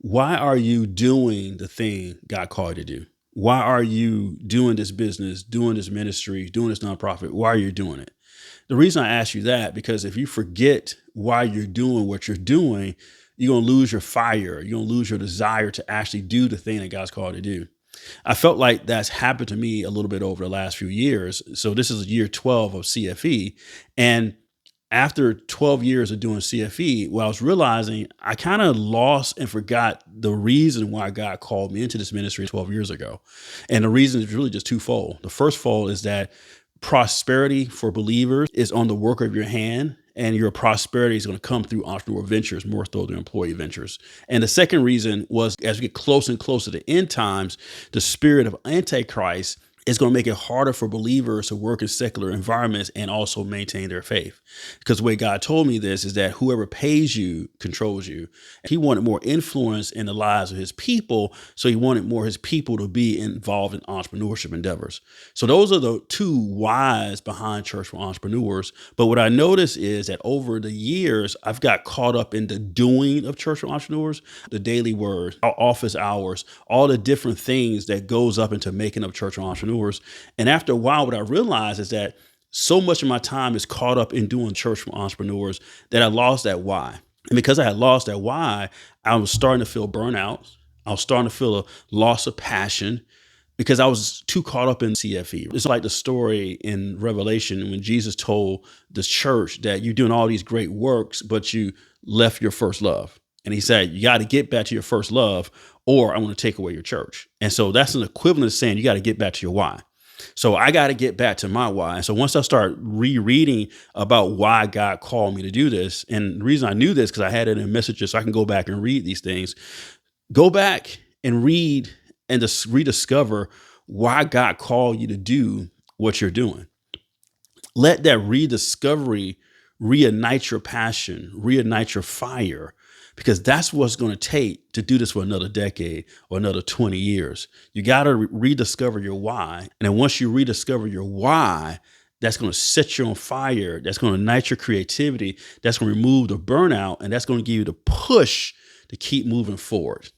Why are you doing the thing God called you to do? Why are you doing this business, doing this ministry, doing this nonprofit? Why are you doing it? The reason I ask you that, because if you forget why you're doing what you're doing, you're going to lose your fire. You're going to lose your desire to actually do the thing that God's called you to do. I felt like that's happened to me a little bit over the last few years. So this is year 12 of CFE. And after 12 years of doing CFE, what I was realizing, I kind of lost and forgot the reason why God called me into this ministry 12 years ago. And the reason is really just twofold. The first fold is that prosperity for believers is on the work of your hand, and your prosperity is going to come through entrepreneurial ventures more so than employee ventures. And the second reason was, as we get closer and closer to end times, the spirit of antichrist is going to make it harder for believers to work in secular environments and also maintain their faith. Because the way God told me this is that whoever pays you controls you. He wanted more influence in the lives of his people, so he wanted more of his people to be involved in entrepreneurship endeavors. So those are the two whys behind Church for Entrepreneurs. But what I noticed is that over the years, I've got caught up in the doing of Church for Entrepreneurs, the daily word, our office hours, all the different things that goes up into making up Church for Entrepreneurs. And after a while, what I realized is that so much of my time is caught up in doing Church for Entrepreneurs that I lost that why. And because I had lost that why, I was starting to feel burnout. I was starting to feel a loss of passion because I was too caught up in CFE. It's like the story in Revelation when Jesus told the church that you're doing all these great works, but you left your first love. And he said, you got to get back to your first love, or I'm going to take away your church. And so that's an equivalent of saying you got to get back to your why. So I got to get back to my why. And so once I start rereading about why God called me to do this, and the reason I knew this, because I had it in messages, so I can go back and read these things, go back and read and just rediscover why God called you to do what you're doing. Let that rediscovery reignite your passion, reignite your fire, because that's what's going to take to do this for another decade or another 20 years. You got to rediscover your why. And then once you rediscover your why, that's going to set you on fire. That's going to ignite your creativity. That's going to remove the burnout. And that's going to give you the push to keep moving forward.